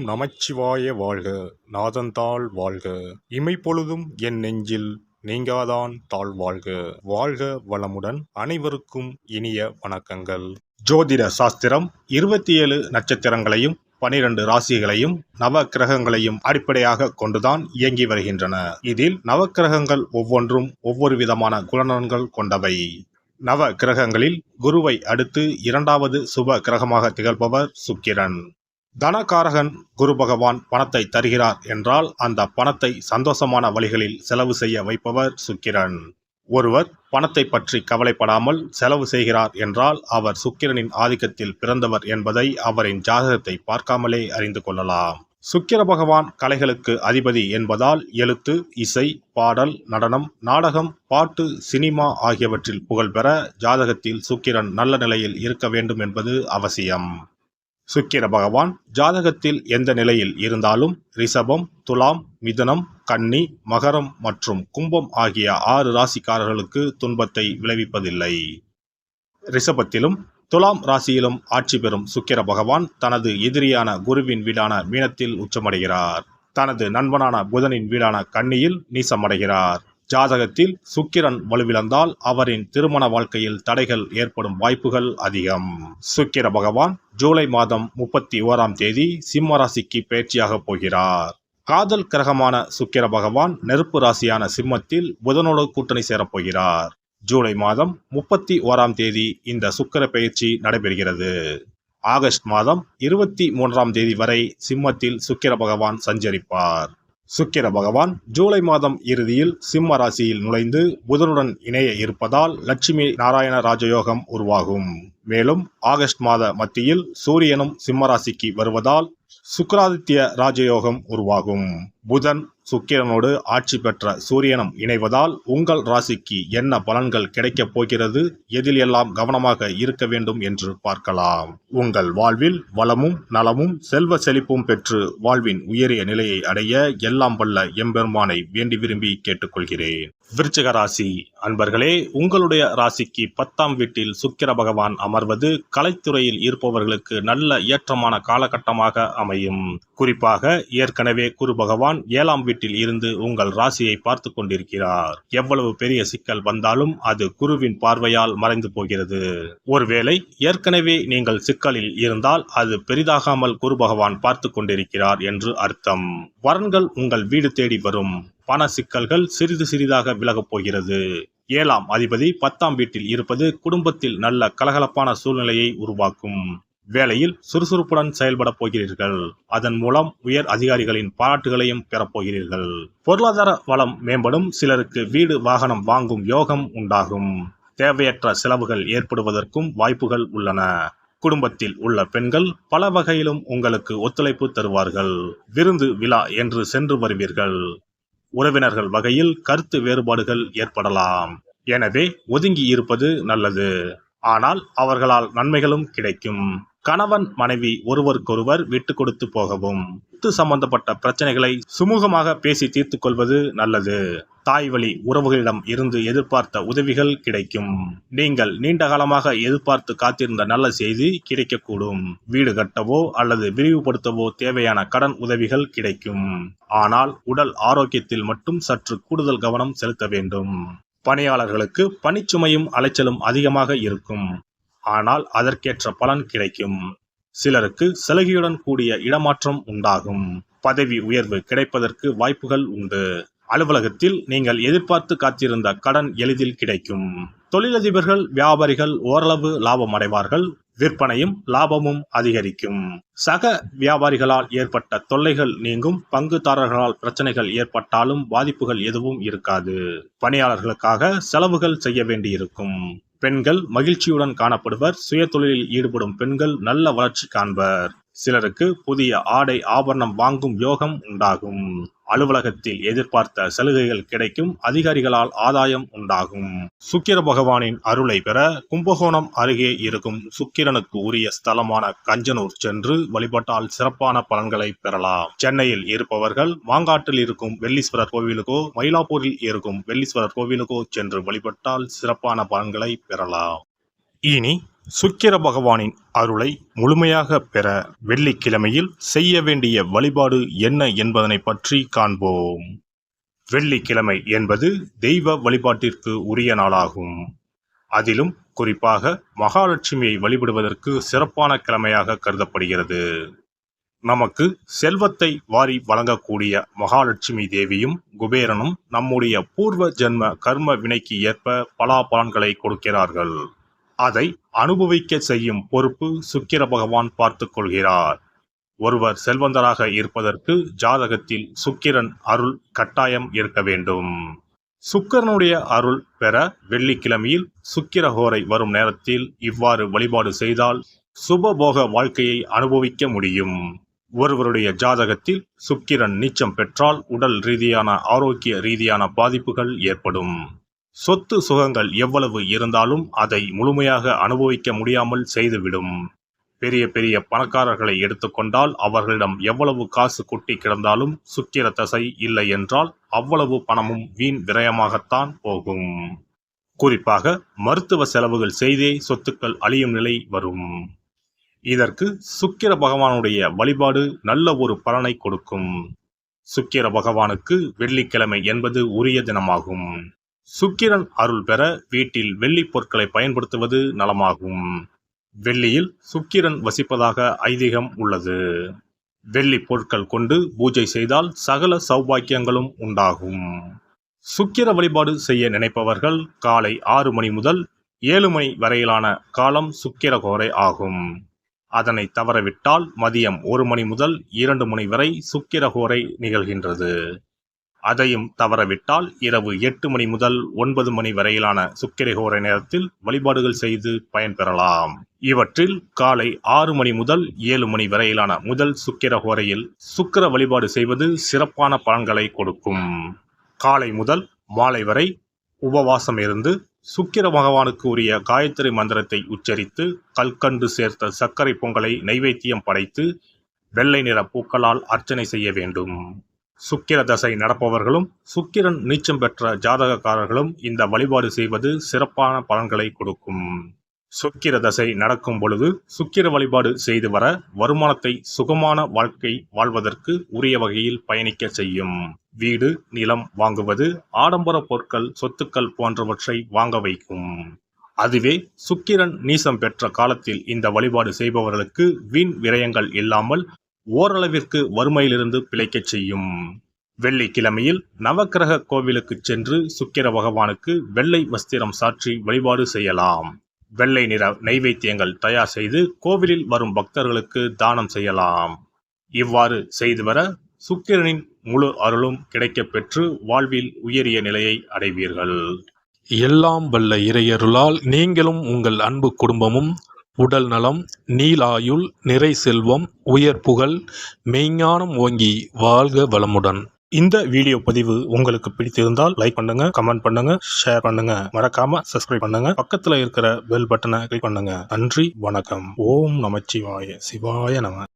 நமச்சிவாய வாழ்க. நாதன்தாள் வாழ்க. இமைப்பொழுதும் என் நெஞ்சில் நீங்காதான் தாழ் வாழ்க. வாழ்க வளமுடன். அனைவருக்கும் இனிய வணக்கங்கள். ஜோதிட சாஸ்திரம் 27 நட்சத்திரங்களையும் 12 ராசிகளையும் நவ கிரகங்களையும் அடிப்படையாக கொண்டுதான் இயங்கி வருகின்றன. இதில் நவக்கிரகங்கள் ஒவ்வொன்றும் ஒவ்வொரு விதமான குணநலன்கள் கொண்டவை. நவ கிரகங்களில் குருவை அடுத்து 2வது சுப கிரகமாக திகழ்பவர் சுக்கிரன். தனகாரகன் குரு பகவான் பணத்தை தருகிறார் என்றால் அந்த பணத்தை சந்தோஷமான வழிகளில் செலவு செய்ய வைப்பவர் சுக்கிரன். ஒருவர் பணத்தை பற்றி கவலைப்படாமல் செலவு செய்கிறார் என்றால் அவர் சுக்கிரனின் ஆதிக்கத்தில் பிறந்தவர் என்பதை அவரின் ஜாதகத்தை பார்க்காமலே அறிந்து கொள்ளலாம். சுக்கிர பகவான் கலைகளுக்கு அதிபதி என்பதால் எழுத்து, இசை, பாடல், நடனம், நாடகம், பாட்டு, சினிமா ஆகியவற்றில் புகழ் பெற ஜாதகத்தில் சுக்கிரன் நல்ல நிலையில் இருக்க வேண்டும் என்பது அவசியம். சுக்கிர பகவான் ஜாதகத்தில் எந்த நிலையில் இருந்தாலும் ரிஷபம், துலாம், மிதுனம், கன்னி, மகரம் மற்றும் கும்பம் ஆகிய 6 ராசிக்காரர்களுக்கு துன்பத்தை விளைவிப்பதில்லை. ரிஷபத்திலும் துலாம் ராசியிலும் ஆட்சி பெறும் சுக்கிர பகவான் தனது எதிரியான குருவின் வீடான மீனத்தில் உச்சமடைகிறார். தனது நண்பனான புதனின் வீடான கன்னியில் நீசமடைகிறார். ஜாதகத்தில் சுக்கிரன் வலுவிழந்தால் அவரின் திருமண வாழ்க்கையில் தடைகள் ஏற்படும் வாய்ப்புகள் அதிகம். சுக்கிர பகவான் ஜூலை மாதம் 31ஆம் தேதி சிம்ம ராசிக்கு பயிற்சியாக போகிறார். காதல் கிரகமான சுக்கிர பகவான் நெருப்பு ராசியான சிம்மத்தில் புதனோடு கூட்டணி சேரப்போகிறார். ஜூலை மாதம் 31ஆம் தேதி இந்த சுக்கிர பயிற்சி நடைபெறுகிறது. ஆகஸ்ட் மாதம் 23ஆம் தேதி வரை சிம்மத்தில் சுக்கிர பகவான் சஞ்சரிப்பார். சுக்கிர பகவான் ஜூலை மாதம் இறுதியில் சிம்ம ராசியில் நுழைந்து புதனுடன் இணைய இருப்பதால் லட்சுமி நாராயண ராஜயோகம் உருவாகும். மேலும் ஆகஸ்ட் மாத மத்தியில் சூரியனும் சிம்ம ராசிக்கு வருவதால் சுக்கிராதித்ய ராஜயோகம் உருவாகும். புதன் சுக்கிரனோடு ஆட்சி பெற்ற சூரியனும் இணைவதால் உங்கள் ராசிக்கு என்ன பலன்கள் கிடைக்கப் போகிறது, எதில் எல்லாம் கவனமாக இருக்க வேண்டும் என்று பார்க்கலாம். உங்கள் வாழ்வில் வளமும் நலமும் செல்வ செழிப்பும் பெற்று வாழ்வின் உயரிய நிலையை அடைய எல்லாம் வல்ல எம்பெருமானை வேண்டி விரும்பி கேட்டுக்கொள்கிறேன். விருச்சிக ராசி அன்பர்களே, உங்களுடைய ராசிக்கு 10ஆம் வீட்டில் சுக்கிர பகவான் அமர்வது கலைத்துறையில் இருப்பவர்களுக்கு நல்ல ஏற்றமான காலகட்டமாக அமையும். குறிப்பாக ஏற்கனவே குரு பகவான் 7ஆம் வீட்டில் இருந்து உங்கள் ராசியை பார்த்து கொண்டிருக்கிறார். எவ்வளவு பெரிய சிக்கல் வந்தாலும் அது குருவின் பார்வையால் மறைந்து போகிறது. ஒருவேளை ஏற்கனவே நீங்கள் சிக்கலில் இருந்தால் அது பெரிதாகாமல் குரு பகவான் பார்த்து கொண்டிருக்கிறார் என்று அர்த்தம். வரன்கள் உங்கள் வீடு தேடி வரும். பண சிக்கல்கள் சிறிது சிறிதாக விலகப் போகிறது. 7ஆம் அதிபதி 10ஆம் வீட்டில் இருப்பது குடும்பத்தில் நல்ல கலகலப்பான சூழ்நிலையை உருவாக்கும். வேலையில் சுறுசுறுப்புடன் செயல்பட போகிறீர்கள். அதன் மூலம் உயர் அதிகாரிகளின் பாராட்டுகளையும் பெறப்போகிறீர்கள். பொருளாதார வளம் மேம்படும். சிலருக்கு வீடு வாகனம் வாங்கும் யோகம் உண்டாகும். தேவையற்ற செலவுகள் ஏற்படுவதற்கும் வாய்ப்புகள் உள்ளன. குடும்பத்தில் உள்ள பெண்கள் பல வகையிலும் உங்களுக்கு ஒத்துழைப்பு தருவார்கள். விருந்து விழா என்று சென்று வருவீர்கள். உறவினர்கள் வகையில் கருத்து வேறுபாடுகள் ஏற்படலாம். எனவே ஒதுங்கி இருப்பது நல்லது. ஆனால் அவர்களால் நன்மைகளும் கிடைக்கும். கணவன் மனைவி ஒருவருக்கொருவர் விட்டு கொடுத்து போகவும். சொத்து சம்பந்தப்பட்ட பிரச்சனைகளை சுமூகமாக பேசி தீர்த்து கொள்வது நல்லது. தாய் வழி உறவுகளிடம் இருந்து எதிர்பார்த்த உதவிகள் கிடைக்கும். நீங்கள் நீண்ட காலமாக எதிர்பார்த்து காத்திருந்த நல்ல செய்தி கிடைக்கக்கூடும். வீடு கட்டவோ அல்லது விரிவுபடுத்தவோ தேவையான கடன் உதவிகள் கிடைக்கும். ஆனால் உடல் ஆரோக்கியத்தில் மட்டும் சற்று கூடுதல் கவனம் செலுத்த வேண்டும். பணியாளர்களுக்கு பணிச்சுமையும் அலைச்சலும் அதிகமாக இருக்கும். ஆனால் அதற்கேற்ற பலன் கிடைக்கும். சிலருக்கு சலுகையுடன் கூடிய இடமாற்றம் உண்டாகும். பதவி உயர்வு கிடைப்பதற்கு வாய்ப்புகள் உண்டு. அலுவலகத்தில் நீங்கள் எதிர்பார்த்து காத்திருந்த கடன் எளிதில் கிடைக்கும். தொழிலதிபர்கள் வியாபாரிகள் ஓரளவு லாபம் அடைவார்கள். விற்பனையும் லாபமும் அதிகரிக்கும். சக வியாபாரிகளால் ஏற்பட்ட தொல்லைகள் நீங்கும். பங்குதாரர்களால் பிரச்சனைகள் ஏற்பட்டாலும் பாதிப்புகள் எதுவும் இருக்காது. பணியாளர்களுக்காக செலவுகள் செய்ய வேண்டியிருக்கும். பெண்கள் மகிழ்ச்சியுடன் காணப்படுவர். சுய தொழிலில் ஈடுபடும் பெண்கள் நல்ல வளர்ச்சி காண்பர். சிலருக்கு புதிய ஆடை ஆபரணம் வாங்கும் யோகம் உண்டாகும். அலுவலகத்தில் எதிர்பார்த்த சலுகைகள் கிடைக்கும். அதிகாரிகளால் ஆதாயம் உண்டாகும். சுக்கிர பகவானின் அருளை பெற கும்பகோணம் அருகே இருக்கும் சுக்கிரனுக்கு உரிய ஸ்தலமான கஞ்சனூர் சென்று வழிபட்டால் சிறப்பான பலன்களை பெறலாம். சென்னையில் இருப்பவர்கள் மாங்காட்டில் இருக்கும் வெள்ளீஸ்வரர் கோவிலுக்கோ மயிலாப்பூரில் இருக்கும் வெள்ளீஸ்வரர் கோவிலுக்கோ சென்று வழிபட்டால் சிறப்பான பலன்களை பெறலாம். இனி சுக்கிர பகவானின் அருளை முழுமையாக பெற வெள்ளிக்கிழமையில் செய்ய வேண்டிய வழிபாடு என்ன என்பதனை பற்றி காண்போம். வெள்ளிக்கிழமை என்பது தெய்வ வழிபாட்டிற்கு உரிய நாளாகும். அதிலும் குறிப்பாக மகாலட்சுமியை வழிபடுவதற்கு சிறப்பான கிழமையாக கருதப்படுகிறது. நமக்கு செல்வத்தை வாரி வழங்கக்கூடிய மகாலட்சுமி தேவியும் குபேரனும் நம்முடைய பூர்வ ஜென்ம கர்ம வினைக்கு ஏற்ப பலாபலன்களை கொடுக்கிறார்கள். அதை அனுபவிக்க செய்யும் பொறுப்பு சுக்கிர பகவான் பார்த்து கொள்கிறார். ஒருவர் செல்வந்தராக இருப்பதற்கு ஜாதகத்தில் சுக்கிரன் அருள் கட்டாயம் இருக்க வேண்டும். சுக்கிரனுடைய அருள் பெற வெள்ளிக்கிழமையில் சுக்கிரஹோரை வரும் நேரத்தில் இவ்வாறு வழிபாடு செய்தால் சுபபோக வாழ்க்கையை அனுபவிக்க முடியும். ஒருவருடைய ஜாதகத்தில் சுக்கிரன் நீச்சம் பெற்றால் உடல் ரீதியான ஆரோக்கிய ரீதியான பாதிப்புகள் ஏற்படும். சொத்து சுகங்கள் எவ்வளவு இருந்தாலும் அதை முழுமையாக அனுபவிக்க முடியாமல் செய்துவிடும். பெரிய பெரிய பணக்காரர்களை எடுத்துக்கொண்டால் அவர்களிடம் எவ்வளவு காசு கொட்டி கிடந்தாலும் சுக்கிர தசை இல்லை என்றால் அவ்வளவு பணமும் வீண் விரயமாகத்தான் போகும். குறிப்பாக மருத்துவ செலவுகள் செய்தே சொத்துக்கள் அழியும் நிலை வரும். இதற்கு சுக்கிர பகவானுடைய வழிபாடு நல்ல ஒரு பலனை கொடுக்கும். சுக்கிர பகவானுக்கு வெள்ளிக்கிழமை என்பது உரிய தினமாகும். சுக்கிரன் அருள் பெற வீட்டில் வெள்ளி பொருட்களை பயன்படுத்துவது நலமாகும். வெள்ளியில் சுக்கிரன் வசிப்பதாக ஐதீகம் உள்ளது. வெள்ளி பொருட்கள் கொண்டு பூஜை செய்தால் சகல சௌபாக்கியங்களும் உண்டாகும். சுக்கிர வழிபாடு செய்ய நினைப்பவர்கள் காலை 6 மணி முதல் 7 மணி வரையிலான காலம் சுக்கிரஹோரை ஆகும். அதனை தவறவிட்டால் மதியம் 1 மணி முதல் 2 மணி வரை சுக்கிரஹோரை நிகழ்கின்றது. அதையும் தவறவிட்டால் இரவு 8 மணி முதல் 9 மணி வரையிலான சுக்கிரஹோரை நேரத்தில் வழிபாடுகள் செய்து பயன்பெறலாம். இவற்றில் காலை 6 மணி முதல் 7 மணி வரையிலான முதல் சுக்கிரஹோரையில் சுக்கிர வழிபாடு செய்வது சிறப்பான பலன்களை கொடுக்கும். காலை முதல் மாலை வரை உபவாசம் இருந்து சுக்கிர பகவானுக்கு உரிய காயத்ரி மந்திரத்தை உச்சரித்து கல்கண்டு சேர்த்த சர்க்கரை பொங்கலை நைவேத்தியம் படைத்து வெள்ளை நிற பூக்களால் அர்ச்சனை செய்ய வேண்டும். சுக்கிர தசை நடப்பவர்களும் சுக்கிரன் நீச்சம் பெற்ற ஜாதகக்காரர்களும் இந்த வழிபாடு செய்வது சிறப்பான பலன்களை கொடுக்கும். சுக்கிர தசை நடக்கும் பொழுது சுக்கிர வழிபாடு செய்து வர வருமானத்தை சுகமான வாழ்க்கை வாழ்வதற்கு உரிய வகையில் பயணிக்க செய்யும். வீடு நிலம் வாங்குவது, ஆடம்பர பொருட்கள் சொத்துக்கள் போன்றவற்றை வாங்க வைக்கும். அதுவே சுக்கிரன் நீசம் பெற்ற காலத்தில் இந்த வழிபாடு செய்பவர்களுக்கு வீண் விரயங்கள் இல்லாமல் ஓரளவிற்கு வறுமையிலிருந்து பிழைக்கச் செய்யும். வெள்ளிக்கிழமையில் நவக்கிரக கோவிலுக்கு சென்று சுக்கிர பகவானுக்கு வெள்ளை வஸ்திரம் சாற்றி வழிபாடு செய்யலாம். வெள்ளை நிற நைவேத்தியங்கள் தயார் செய்து கோவிலில் வரும் பக்தர்களுக்கு தானம் செய்யலாம். இவ்வாறு செய்து வர சுக்கிரனின் முழு அருளும் கிடைக்கப் பெற்று வாழ்வில் உயரிய நிலையை அடைவீர்கள். எல்லாம் வல்ல இறையருளால் நீங்களும் உங்கள் அன்பு குடும்பமும் உடல் நலம், நீலாயுள், நிறை செல்வம், உயர் புகழ், மெய்ஞானம் ஓங்கி வாழ்க வளமுடன். இந்த வீடியோ பதிவு உங்களுக்கு பிடித்திருந்தால் லைக் பண்ணுங்க, கமெண்ட் பண்ணுங்க, ஷேர் பண்ணுங்க, மறக்காம சப்ஸ்கிரைப் பண்ணுங்க, பக்கத்துல இருக்கிற பெல் பட்டனை கிளிக் பண்ணுங்க. நன்றி, வணக்கம். ஓம் நமச்சிவாய, சிவாய நம.